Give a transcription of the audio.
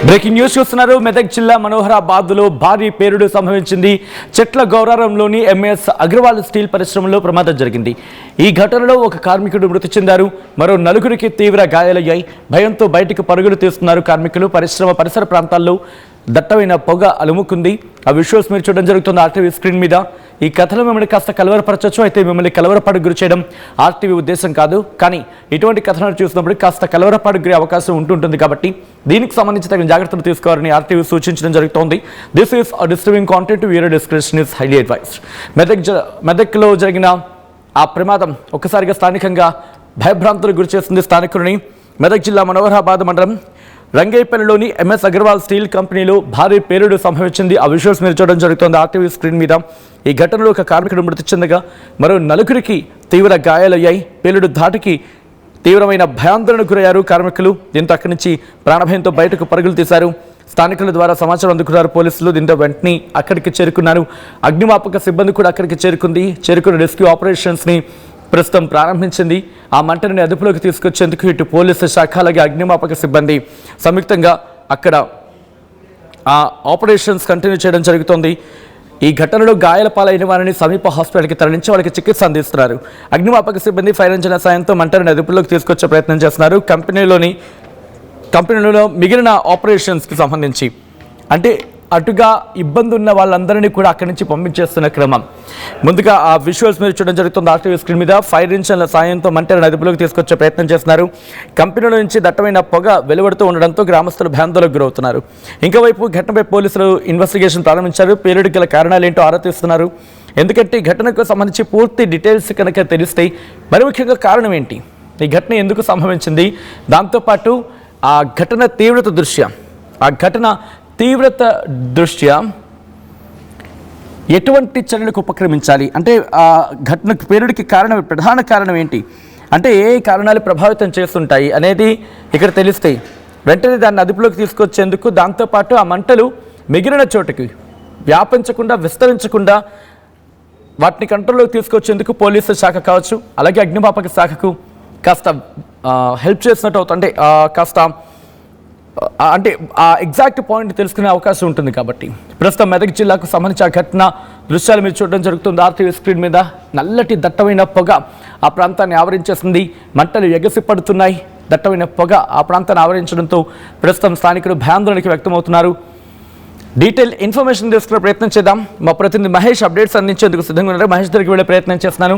Breaking news చూస్తున్నారు. మెదక్ జిల్లా మనోహరాబాద్లో భారీ పేలుడు సంభవించింది. చెట్ల గౌరారంలోని ఎంఎస్ అగర్వాల్ స్టీల్ పరిశ్రమలో ప్రమాదం జరిగింది. ఈ ఘటనలో ఒక కార్మికుడు మృతి చెందారు. మరో నలుగురికి తీవ్ర గాయాలయ్యాయి. భయంతో బయటకు పరుగులు తీస్తున్నారు కార్మికులు. పరిశ్రమ పరిసర ప్రాంతాల్లో దట్టమైన పొగ అలుముకుంది. ఆ విజువల్స్ మీరు చూడడం జరుగుతుంది ఆర్టీవీ స్క్రీన్ మీద. ఈ కథలో మిమ్మల్ని కాస్త కలవరపరచవచ్చు, అయితే మిమ్మల్ని కలవరపాటు గురి చేయడం ఆర్టీవీ ఉద్దేశం కాదు. కానీ ఇటువంటి కథనాలు చూసినప్పుడు కాస్త కలవరపాటు గురి అవకాశం ఉంటుంటుంది. కాబట్టి దీనికి సంబంధించి తగిన జాగ్రత్తలు తీసుకోవాలని ఆర్టీవీ సూచించడం జరుగుతోంది. This is disturbing content, viewer description is highly advised. మెదక్లో జరిగిన ఆ ప్రమాదం ఒక్కసారిగా స్థానికంగా భయభ్రాంతులకు గురి చేస్తుంది స్థానికులని. మెదక్ జిల్లా మనోహరాబాద్ మండలం రంగేపల్లిలోని ఎంఎస్ అగర్వాల్ స్టీల్ కంపెనీలో భారీ పేలుడు సంభవించింది. ఆ విజువల్స్ మీరు చూడడం జరుగుతుంది ఆర్టీవీ స్క్రీన్ మీద. ఈ ఘటనలో ఒక కార్మికుడు మృతి చెందగా మరో నలుగురికి తీవ్ర గాయాలయ్యాయి. పేలుడు ధాటికి తీవ్రమైన భయాందోళనకు గురయ్యారు కార్మికులు. దీంతో అక్కడి నుంచి ప్రాణభయంతో బయటకు పరుగులు తీశారు. స్థానికుల ద్వారా సమాచారం అందుకున్నారు పోలీసులు. దీంతో వెంటనే అక్కడికి చేరుకున్నారు. అగ్నిమాపక సిబ్బంది కూడా అక్కడికి చేరుకున్న రెస్క్యూ ఆపరేషన్స్ని ప్రస్తుతం ప్రారంభించింది. ఆ మంటని అదుపులోకి తీసుకొచ్చేందుకు ఇటు పోలీసు శాఖ అలాగే అగ్నిమాపక సిబ్బంది సంయుక్తంగా అక్కడ ఆ ఆపరేషన్స్ కంటిన్యూ చేయడం జరుగుతోంది. ఈ ఘటనలో గాయాల పాలైన వారిని సమీప హాస్పిటల్కి తరలించి వాళ్ళకి చికిత్స అందిస్తున్నారు. అగ్నిమాపక సిబ్బంది ఫైర్ ఇంజిన్ సాయంతో మంటని అదుపులోకి తీసుకొచ్చే ప్రయత్నం చేస్తున్నారు. కంపెనీలో మిగిలిన ఆపరేషన్స్కి సంబంధించి అంటే అటుగా ఇబ్బంది ఉన్న వాళ్ళందరినీ కూడా అక్కడి నుంచి పంపించేస్తున్న క్రమం. ముందుగా ఆ విజువల్స్ మీరు చూడడం జరుగుతుంది ఆర్టీవీ స్క్రీన్ మీద. ఫైర్ ఇంజిన్ల సాయంతో మంటలను అదుపులోకి తీసుకొచ్చే ప్రయత్నం చేస్తున్నారు. కంపెనీల నుంచి దట్టమైన పొగ వెలువడుతూ ఉండడంతో గ్రామస్తులు భయాందోళనకు గురవుతున్నారు. ఇంకోవైపు ఘటనపై పోలీసులు ఇన్వెస్టిగేషన్ ప్రారంభించారు. పేలుడు గల కారణాలు ఏంటో ఆరా తీస్తున్నారు. ఎందుకంటే ఈ ఘటనకు సంబంధించి పూర్తి డీటెయిల్స్ కనుక తెలిస్తే మరి ముఖ్యంగా కారణం ఏంటి, ఈ ఘటన ఎందుకు సంభవించింది, దాంతోపాటు ఆ ఘటన తీవ్రత దృష్ట్యా ఎటువంటి చర్యలకు ఉపక్రమించాలి, అంటే ఆ ఘటనకు పేలుడికి ప్రధాన కారణం ఏంటి, అంటే ఏ కారణాలు ప్రభావితం చేస్తుంటాయి అనేది ఇక్కడ తెలిస్తాయి. వెంటనే దాన్ని అదుపులోకి తీసుకొచ్చేందుకు, దాంతోపాటు ఆ మంటలు మిగిలిన చోటుకి వ్యాపించకుండా విస్తరించకుండా వాటిని కంట్రోల్లోకి తీసుకొచ్చేందుకు పోలీసు శాఖ కావచ్చు అలాగే అగ్నిమాపక శాఖకు కాస్త హెల్ప్ చేసినట్టు అవుతుంది. అంటే ఆ ఎగ్జాక్ట్ పాయింట్ తెలుసుకునే అవకాశం ఉంటుంది. కాబట్టి ప్రస్తుతం మెదక్ జిల్లాకు సంబంధించి ఆ ఘటన దృశ్యాలు మీరు చూడడం జరుగుతుంది ఆర్టీవీ స్క్రీన్ మీద. నల్లటి దట్టమైన పొగ ఆ ప్రాంతాన్ని ఆవరించేస్తుంది. మంటలు ఎగసిపడుతున్నాయి. దట్టమైన పొగ ఆ ప్రాంతాన్ని ఆవరించడంతో ప్రస్తుతం స్థానికులు భయాందోళనకి వ్యక్తమవుతున్నారు. డీటెయిల్ ఇన్ఫర్మేషన్ తీసుకునే ప్రయత్నం చేద్దాం. మా ప్రతినిధి మహేష్ అప్డేట్స్ అందించేందుకు సిద్ధంగా ఉన్నారు. మహేష్ దగ్గరికి వెళ్ళే ప్రయత్నం చేస్తున్నాను.